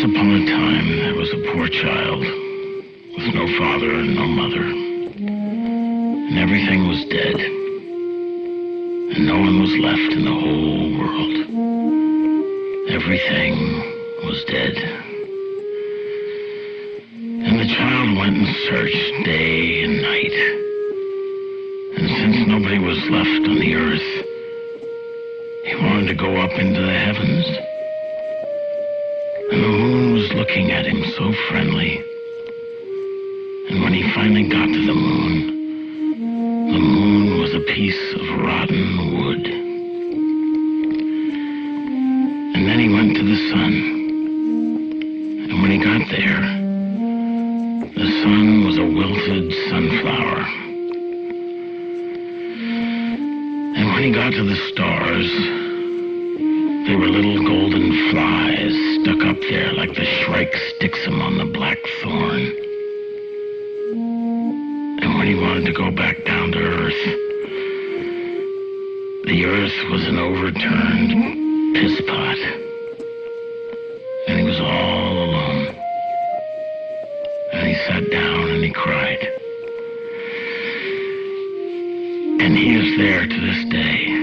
Once upon a time, there was a poor child with no father and no mother, and everything was dead, and no one was left in the whole world. Everything was dead. And the child went and searched day and night, and since nobody was left on the earth, he wanted to go up into the heavens. And the moon was looking at him so friendly. And when he finally got to the moon was a piece of rotten wood. And then he went to the sun. And when he got there, the sun was a wilted sunflower. And when he got to the stars, they were little golden flies stuck up there like the shrike sticks them on the black thorn. And when he wanted to go back down to earth, the earth was an overturned piss pot. And he was all alone. And he sat down and he cried. And he is there to this day.